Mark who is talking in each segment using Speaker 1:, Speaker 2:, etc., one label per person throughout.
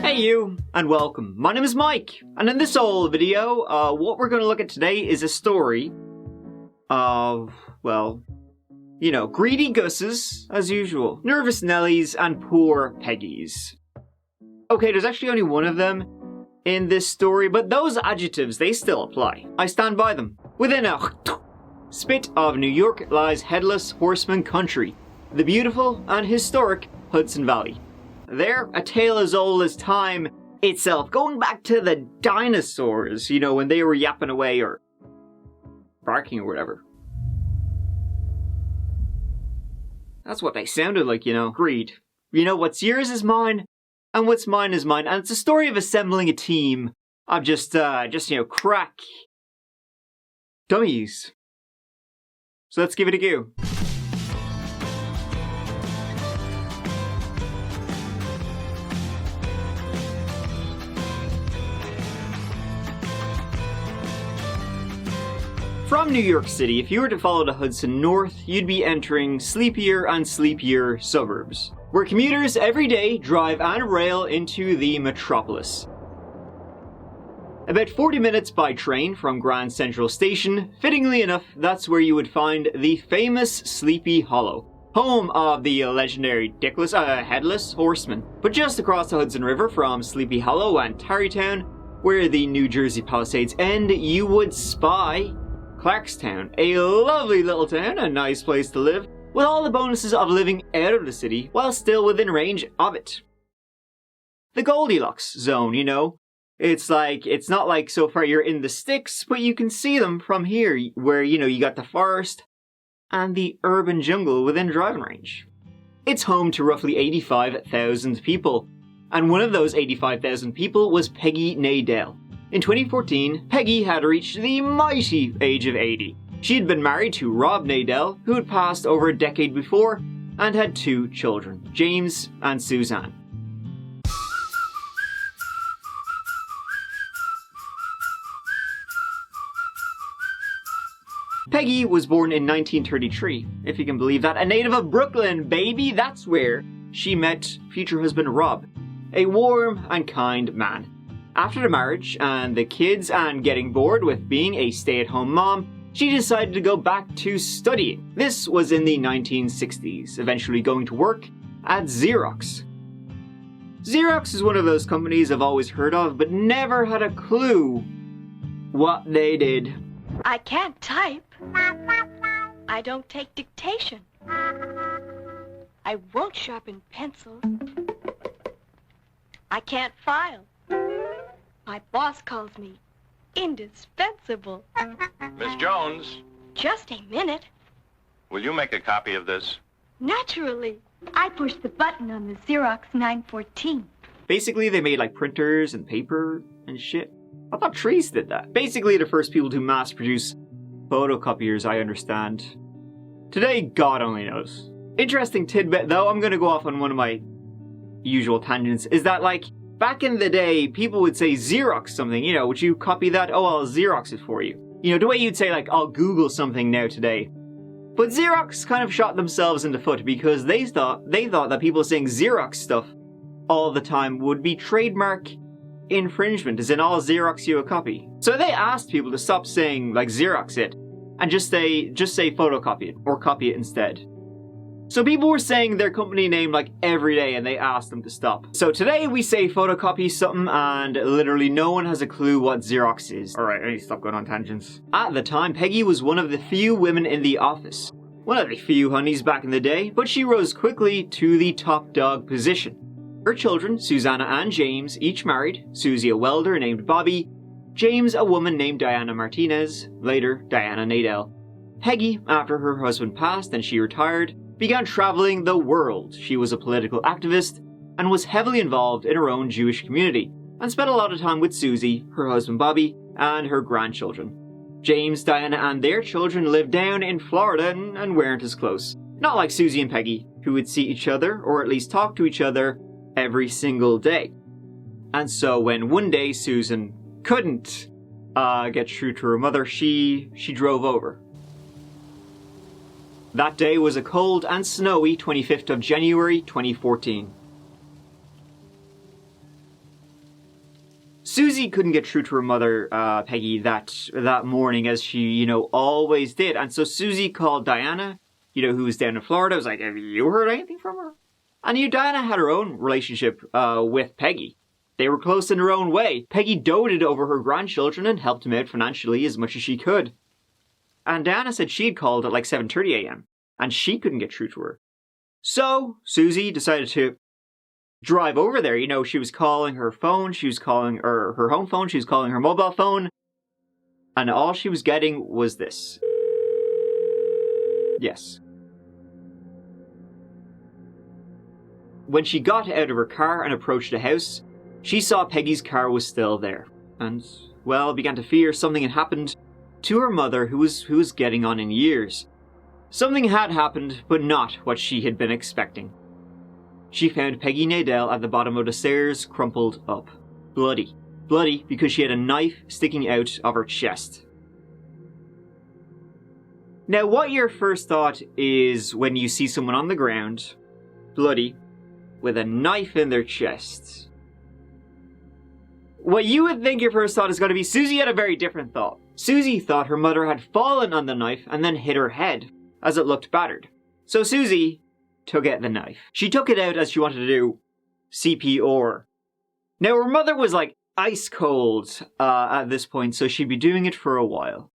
Speaker 1: Hey you, and welcome. My name is Mike, and in this old video, what we're going to look at today is a story of, well, you know, greedy Gus's, as usual, nervous Nellies, and poor Peggy's. Okay, there's actually only one of them in this story, but those adjectives, they still apply. I stand by them. Within a spit of New York lies Headless Horseman Country, the beautiful and historic Hudson Valley. There, a tale as old as time itself, going back to the dinosaurs, you know, when they were yapping away or barking or whatever. That's what they sounded like, you know. Greed. You know, what's yours is mine, and what's mine is mine. And it's a story of assembling a team of just you know, crack dummies. So let's give it a go. From New York City, if you were to follow the Hudson north, you'd be entering sleepier and sleepier suburbs, where commuters every day drive and rail into the metropolis. About 40 minutes by train from Grand Central Station, fittingly enough, that's where you would find the famous Sleepy Hollow, home of the legendary Headless Horseman. But just across the Hudson River from Sleepy Hollow and Tarrytown, where the New Jersey Palisades end, you would spy Clarkstown, a lovely little town, a nice place to live, with all the bonuses of living out of the city while still within range of it. The Goldilocks zone, you know. It's not like so far you're in the sticks, but you can see them from here, where, you know, you got the forest and the urban jungle within driving range. It's home to roughly 85,000 people, and one of those 85,000 people was Peggy Nadell. In 2014, Peggy had reached the mighty age of 80. She had been married to Rob Nadell, who had passed over a decade before, and had 2 children, James and Suzanne. Peggy was born in 1933, if you can believe that, a native of Brooklyn, baby. That's where she met future husband Rob, a warm and kind man. After the marriage and the kids and getting bored with being a stay-at-home mom, she decided to go back to studying. This was in the 1960s, eventually going to work at Xerox. Xerox is one of those companies I've always heard of, but never had a clue what they did.
Speaker 2: I can't type. I don't take dictation. I won't sharpen pencils. I can't file. My boss calls me indispensable.
Speaker 3: Miss Jones.
Speaker 2: Just a minute.
Speaker 3: Will you make a copy of this?
Speaker 2: Naturally. I pushed the button on the Xerox 914.
Speaker 1: Basically, they made like printers and paper and shit. I thought trees did that. Basically, the first people to mass produce photocopiers, I understand. Today, God only knows. Interesting tidbit though, I'm gonna go off on one of my usual tangents, is that like, back in the day, people would say Xerox something, you know, would you copy that? Oh, I'll Xerox it for you. You know, the way you'd say like, I'll Google something now today. But Xerox kind of shot themselves in the foot because they thought that people saying Xerox stuff all the time would be trademark infringement, as in I'll Xerox you a copy. So they asked people to stop saying like Xerox it and just say photocopy it or copy it instead. So people were saying their company name like every day and they asked them to stop. So today we say photocopy something and literally no one has a clue what Xerox is. Alright, I need to stop going on tangents. At the time, Peggy was one of the few women in the office. One of the few honeys back in the day, but she rose quickly to the top dog position. Her children, Susanna and James, each married, Susie a welder named Bobby, James a woman named Diana Martinez, later Diana Nadell. Peggy, after her husband passed and she retired, began traveling the world. She was a political activist and was heavily involved in her own Jewish community and spent a lot of time with Susie, her husband Bobby, and her grandchildren. James, Diana, and their children lived down in Florida and weren't as close. Not like Susie and Peggy, who would see each other, or at least talk to each other, every single day. And so when one day Susan couldn't get through to her mother, she drove over. That day was a cold and snowy 25th of January 2014. Susie couldn't get through to her mother, Peggy, that morning, as she, always did. And so Susie called Diana, who was down in Florida. Was like, have you heard anything from her? And Diana had her own relationship with Peggy. They were close in her own way. Peggy doted over her grandchildren and helped them out financially as much as she could. And Diana said she'd called at like 7:30 a.m. and she couldn't get through to her. So Susie decided to drive over there. She was calling her phone, she was calling her home phone, she was calling her mobile phone, and all she was getting was this. Yes. When she got out of her car and approached the house, she saw Peggy's car was still there, and, began to fear something had happened to her mother, who was getting on in years. Something had happened, but not what she had been expecting. She found Peggy Nadell at the bottom of the stairs, crumpled up. Bloody. Bloody because she had a knife sticking out of her chest. Now, what your first thought is when you see someone on the ground, bloody, with a knife in their chest? What you would think your first thought is going to be, Susie had a very different thought. Susie thought her mother had fallen on the knife and then hit her head, as it looked battered. So Susie took out the knife. She took it out as she wanted to do CPR. Now her mother was like ice cold at this point, so she'd be doing it for a while.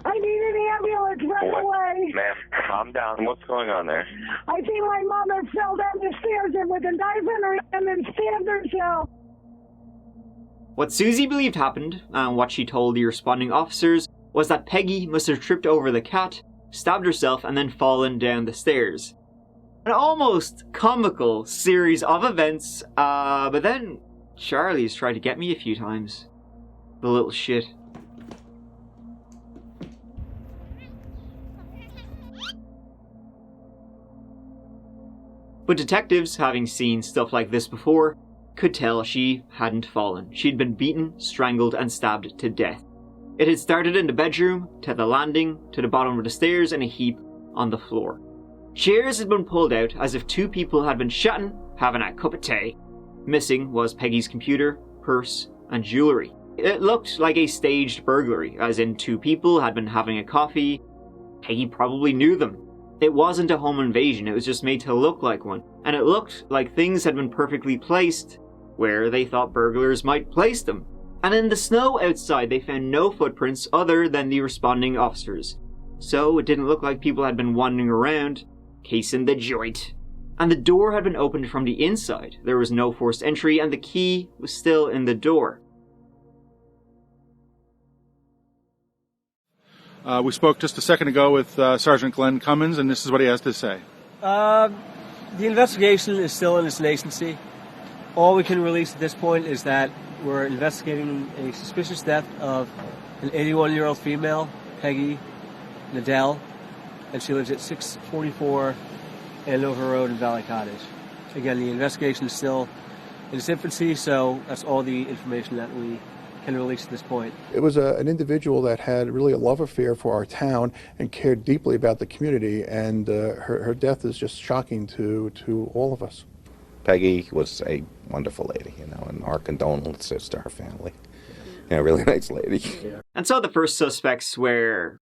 Speaker 4: I need an ambulance right away.
Speaker 3: Ma'am, calm down. What's going on there?
Speaker 4: I think my mother fell down the stairs and with a knife in her hand and stabbed herself.
Speaker 1: What Susie believed happened, and what she told the responding officers, was that Peggy must have tripped over the cat, stabbed herself, and then fallen down the stairs. An almost comical series of events, but then Charlie's tried to get me a few times. The little shit. But detectives, having seen stuff like this before, could tell she hadn't fallen. She'd been beaten, strangled, and stabbed to death. It had started in the bedroom, to the landing, to the bottom of the stairs, in a heap on the floor. Chairs had been pulled out as if two people had been chatting, having a cup of tea. Missing was Peggy's computer, purse, and jewellery. It looked like a staged burglary, as in two people had been having a coffee. Peggy probably knew them. It wasn't a home invasion, it was just made to look like one. And it looked like things had been perfectly placed where they thought burglars might place them. And in the snow outside, they found no footprints other than the responding officers. So it didn't look like people had been wandering around, casing the joint. And the door had been opened from the inside. There was no forced entry, and the key was still in the door.
Speaker 5: We spoke just a second ago with Sergeant Glenn Cummins, and this is what he has to say.
Speaker 6: The investigation is still in its nascency. All we can release at this point is that we're investigating a suspicious death of an 81-year-old female, Peggy Nadell, and she lives at 644 Andover Road in Valley Cottage. Again, the investigation is still in its infancy, so that's all the information that we can release at this point.
Speaker 7: It was an individual that had really a love affair for our town and cared deeply about the community, and her death is just shocking to all of us.
Speaker 8: Peggy was a wonderful lady, and our condolences to her family. Really nice lady.
Speaker 1: And so the first suspects were,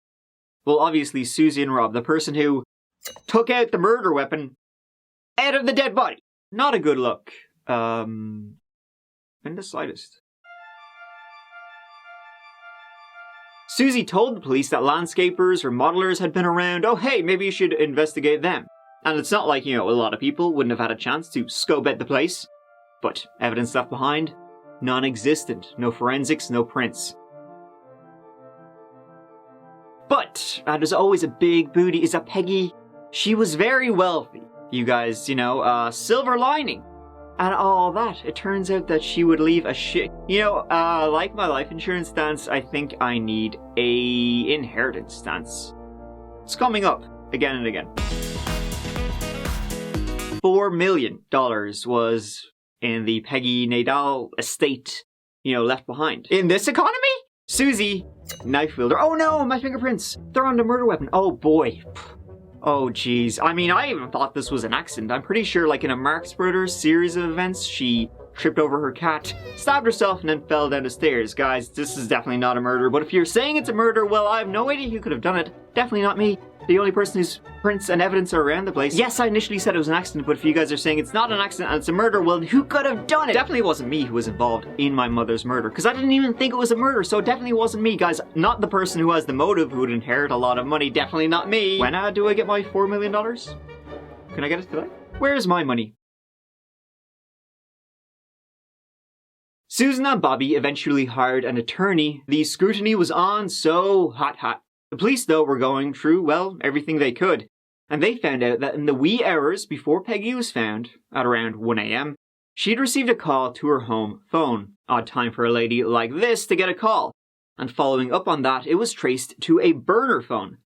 Speaker 1: obviously Susie and Rob, the person who took out the murder weapon out of the dead body. Not a good look. In the slightest. Susie told the police that landscapers or modelers had been around. Oh, hey, maybe you should investigate them. And it's not like, a lot of people wouldn't have had a chance to scope out the place. But evidence left behind? Non-existent. No forensics, no prints. But, and there's always a big booty, is that Peggy, she was very wealthy. You guys, silver lining. And all that, it turns out that she would leave a shit. Like my life insurance stance, I think I need a inheritance stance. It's coming up again and again. $4 million was in the Peggy Nadell estate, left behind. In this economy? Susie, knife wielder. Oh no, my fingerprints. They're on the murder weapon. Oh boy. Oh geez. I even thought this was an accident. I'm pretty sure, like in a Marx Brothers series of events, she tripped over her cat, stabbed herself, and then fell down the stairs. Guys, this is definitely not a murder, but if you're saying it's a murder, well, I have no idea who could have done it. Definitely not me. The only person whose prints and evidence are around the place. Yes, I initially said it was an accident, but if you guys are saying it's not an accident and it's a murder, well, who could have done it? Definitely wasn't me who was involved in my mother's murder, because I didn't even think it was a murder, so it definitely wasn't me, guys. Not the person who has the motive, who would inherit a lot of money. Definitely not me. When do I get my $4 million? Can I get it today? Where's my money? Susan and Bobby eventually hired an attorney. The scrutiny was on so hot. The police, though, were going through, well, everything they could. And they found out that in the wee hours before Peggy was found, at around 1 a.m., she'd received a call to her home phone. Odd time for a lady like this to get a call. And following up on that, it was traced to a burner phone.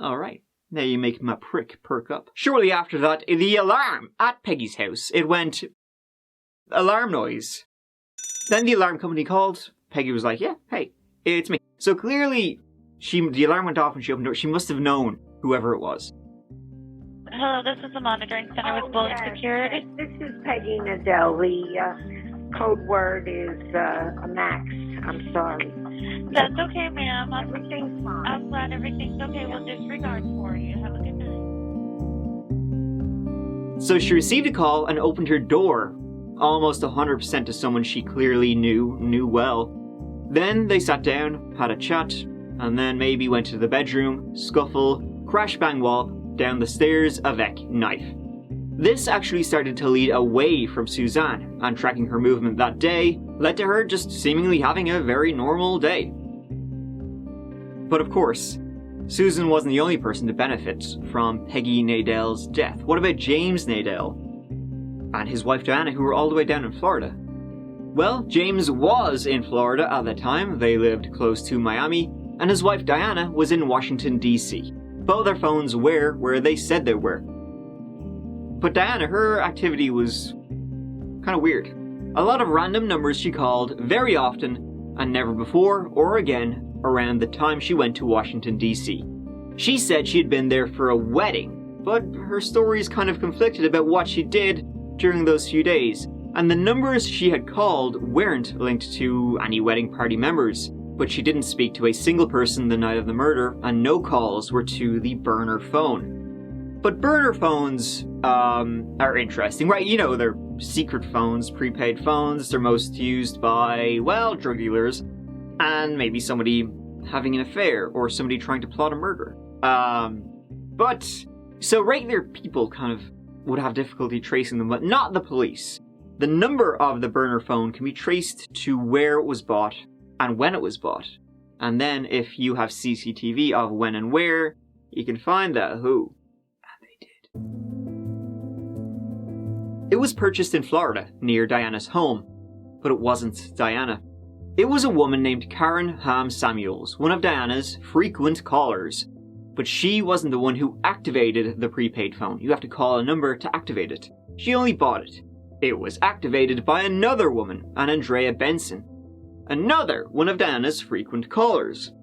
Speaker 1: Alright, now you make my prick perk up. Shortly after that, the alarm at Peggy's house, it went... alarm noise. Then the alarm company called. Peggy was like, yeah, hey, it's me. So clearly, the alarm went off and she opened the door. She must have known whoever it was.
Speaker 9: Hello, this is the monitoring center with Bullet Security.
Speaker 4: This is Peggy Nadell. The code word is Max. I'm sorry.
Speaker 9: That's okay, ma'am.
Speaker 4: Everything's fine.
Speaker 9: I'm glad everything's okay. We'll disregard for you. Have a good night.
Speaker 1: So she received a call and opened her door, almost 100% to someone she clearly knew well. Then they sat down, had a chat, and then maybe went to the bedroom, scuffle, crash bang wallop, down the stairs, avec knife. This actually started to lead away from Suzanne, and tracking her movement that day led to her just seemingly having a very normal day. But of course, Susan wasn't the only person to benefit from Peggy Nadell's death. What about James Nadell and his wife Diana, who were all the way down in Florida? Well, James was in Florida at the time. They lived close to Miami, and his wife Diana was in Washington, D.C. Both their phones were where they said they were. But Diana, her activity was kind of weird. A lot of random numbers she called very often, and never before or again around the time she went to Washington, D.C. She said she had been there for a wedding, but her stories kind of conflicted about what she did during those few days, and the numbers she had called weren't linked to any wedding party members. But she didn't speak to a single person the night of the murder, and no calls were to the burner phone. But burner phones are interesting, right? You know, they're secret phones, prepaid phones. They're most used by, well, drug dealers, and maybe somebody having an affair, or somebody trying to plot a murder. So regular people kind of would have difficulty tracing them, but not the police. The number of the burner phone can be traced to where it was bought, and when it was bought. And then if you have CCTV of when and where, you can find that who. And they did. It was purchased in Florida, near Diana's home. But it wasn't Diana. It was a woman named Karen Ham Samuels, one of Diana's frequent callers. But she wasn't the one who activated the prepaid phone. You have to call a number to activate it. She only bought it. It was activated by another woman, an Andrea Benson. Another one of Diana's frequent callers.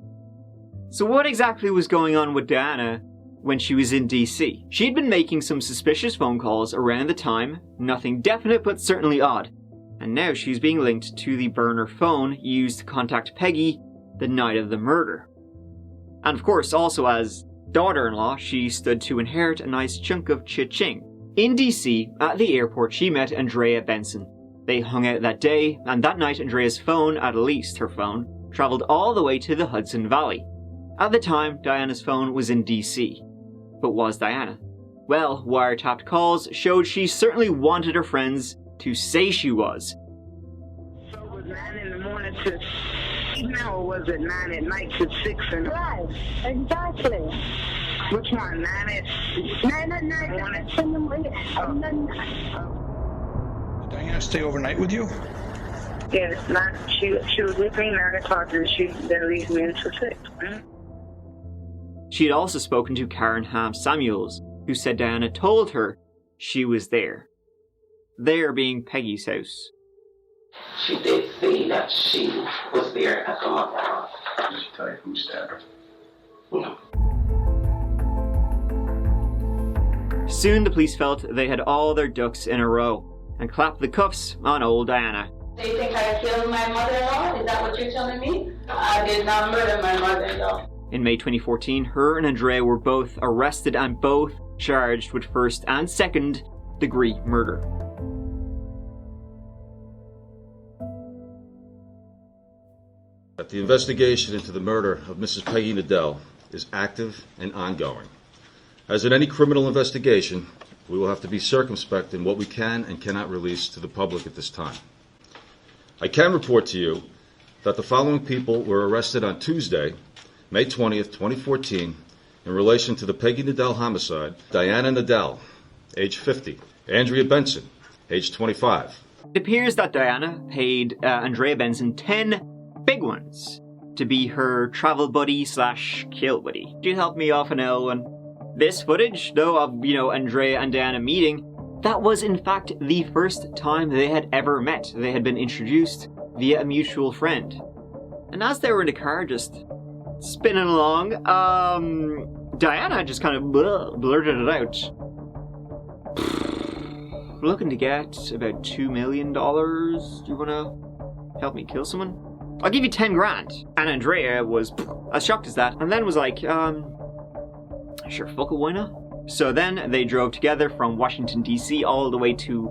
Speaker 1: So what exactly was going on with Diana when she was in DC? She'd been making some suspicious phone calls around the time, nothing definite but certainly odd, and now she's being linked to the burner phone used to contact Peggy the night of the murder. And of course, also as daughter-in-law, she stood to inherit a nice chunk of cha-ching. In DC, at the airport, she met Andrea Benson. They hung out that day, and that night Andrea's phone, at least her phone, travelled all the way to the Hudson Valley. At the time, Diana's phone was in DC. But was Diana? Well, wiretapped calls showed she certainly wanted her friends to say she was.
Speaker 10: So it was 9 in the morning to now, or was it 9 at night to 6 in the morning?
Speaker 4: Right, exactly.
Speaker 10: Which one? 9 at morning?
Speaker 4: In the morning.
Speaker 11: Diana stay overnight with you?
Speaker 10: Yeah, she was with me 9 o'clock and she then leaves me until 6. Mm-hmm.
Speaker 1: She had also spoken to Karen Ham Samuels, who said Diana told her she was there. There being Peggy's house.
Speaker 12: She did say that she was there at the mother house.
Speaker 11: Did she tell you who stabbed her?
Speaker 12: No.
Speaker 1: Soon the police felt they had all their ducks in a row. and clapped the cuffs on old Diana.
Speaker 12: They think I killed my mother-in-law? Is that what you're telling me? I did not murder my mother-in-law.
Speaker 1: In May 2014, her and Andrea were both arrested and both charged with first and second degree murder.
Speaker 13: The investigation into the murder of Mrs. Peggy Nadell is active and ongoing. As in any criminal investigation, we will have to be circumspect in what we can and cannot release to the public at this time. I can report to you that the following people were arrested on Tuesday, May 20th, 2014, in relation to the Peggy Nadell homicide. Diana Nadell, age 50. Andrea Benson, age 25.
Speaker 1: It appears that Diana paid Andrea Benson 10 big ones to be her travel buddy / kill buddy. She'd help me off an L, and this footage, though, of, Andrea and Diana meeting, that was in fact the first time they had ever met. They had been introduced via a mutual friend. And as they were in the car just spinning along, Diana just kind of blurted it out. Looking to get about $2 million. Do you want to help me kill someone? I'll give you 10 grand. And Andrea was as shocked as that, and then was like, sure, fuck it, why not? So then they drove together from Washington, D.C. all the way to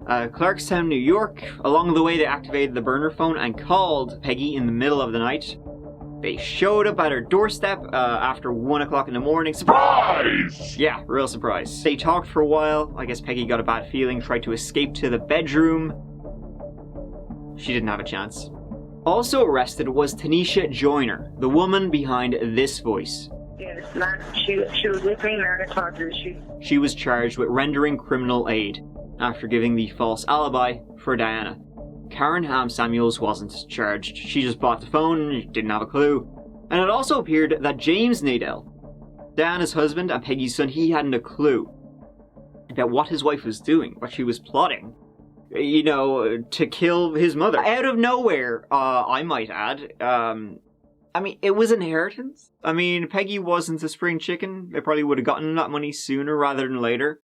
Speaker 1: Clarkstown, New York. Along the way, they activated the burner phone and called Peggy in the middle of the night. They showed up at her doorstep after 1 o'clock in the morning. Surprise! Yeah, real surprise. They talked for a while. I guess Peggy got a bad feeling, tried to escape to the bedroom. She didn't have a chance. Also arrested was Tanisha Joyner, the woman behind this voice.
Speaker 10: Yeah, she was with me, 9 o'clock.
Speaker 1: She was charged with rendering criminal aid after giving the false alibi for Diana. Karen Ham Samuels wasn't charged. She just bought the phone, didn't have a clue. And it also appeared that James Nadell, Diana's husband and Peggy's son, he hadn't a clue about what his wife was doing, what she was plotting. To kill his mother. Out of nowhere, I might add. It was inheritance. Peggy wasn't a spring chicken. They probably would have gotten that money sooner rather than later.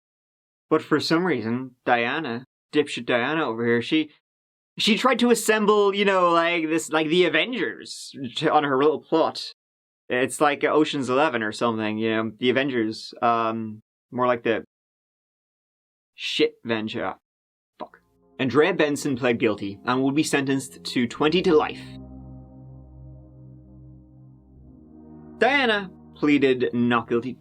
Speaker 1: But for some reason, Diana, dipshit Diana over here, she tried to assemble, like the Avengers on her little plot. It's like Ocean's 11 or something, the Avengers. More like the shit Venture. Fuck. Andrea Benson pled guilty and would be sentenced to 20 to life. Diana pleaded not guilty.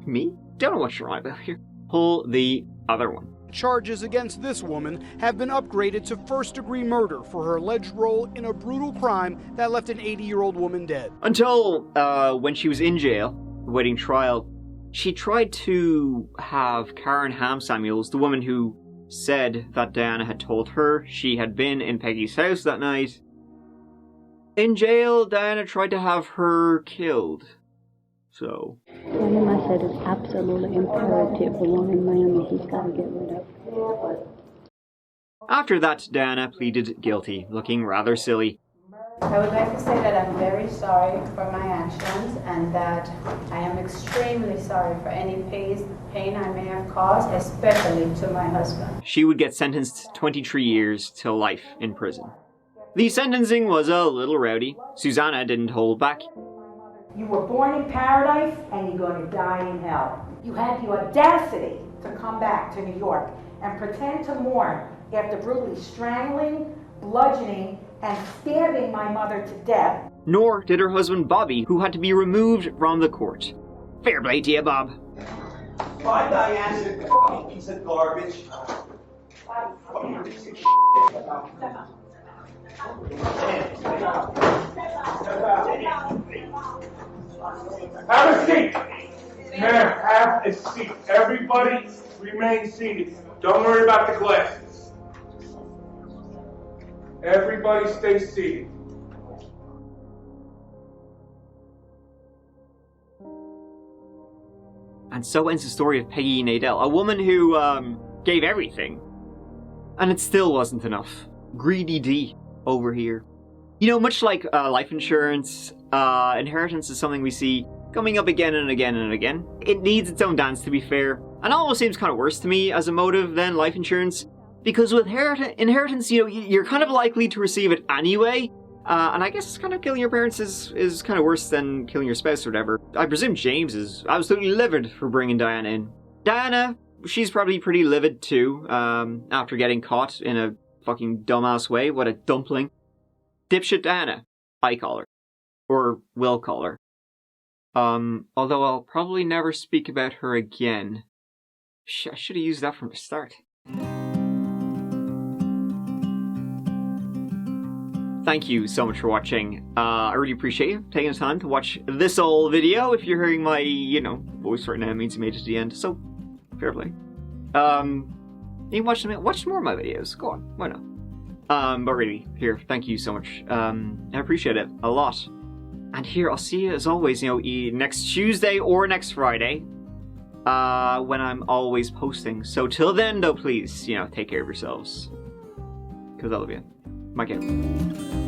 Speaker 1: Me? Don't know what you're on about here. Pull the other one.
Speaker 14: Charges against this woman have been upgraded to first-degree murder for her alleged role in a brutal crime that left an 80-year-old woman dead.
Speaker 1: Until when she was in jail, awaiting trial, she tried to have Karen Ham Samuels, the woman who said that Diana had told her she had been in Peggy's house that night. In jail, Diana tried to have her killed. So.
Speaker 15: One of my said it's absolutely imperative the one in Miami he's got to get rid of.
Speaker 1: After that, Diana pleaded guilty, looking rather silly.
Speaker 16: I would like to say that I'm very sorry for my actions and that I am extremely sorry for any pain I may have caused, especially to my husband.
Speaker 1: She would get sentenced 23 years to life in prison. The sentencing was a little rowdy. Susanna didn't hold back.
Speaker 17: You were born in paradise and you're going to die in hell. You had the audacity to come back to New York and pretend to mourn after brutally strangling, bludgeoning, and stabbing my mother to death.
Speaker 1: Nor did her husband Bobby, who had to be removed from the court. Fair play to you, Bob.
Speaker 18: Why Diana's a fucking piece of garbage?
Speaker 19: Have a seat. Ma'am, have a seat. Everybody remain seated. Don't worry about the glasses. Everybody stay seated.
Speaker 1: And so ends the story of Peggy Nadell, a woman who gave everything. And it still wasn't enough. Greedy D over here. Much like life insurance, inheritance is something we see coming up again and again and again. It needs its own dance, to be fair. And almost seems kind of worse to me as a motive than life insurance, because with inheritance, you know, you're kind of likely to receive it anyway. And I guess kind of killing your parents is kind of worse than killing your spouse or whatever. I presume James is absolutely livid for bringing Diana in. Diana, she's probably pretty livid too, after getting caught in a fucking dumbass way. What a dumpling. Dipshit Diana, I call her. Or will call her. Although I'll probably never speak about her again. I should have used that from the start. Thank you so much for watching. I really appreciate you taking the time to watch this old video. If you're hearing my, you know, voice right now, it means you made it to the end. So, fair play. You can watch more of my videos. Go on, why not? But really, here, thank you so much. I appreciate it a lot. And here, I'll see you as always, you know, next Tuesday or next Friday, when I'm always posting. So till then, though, please, you know, take care of yourselves. Because I love you. My kid.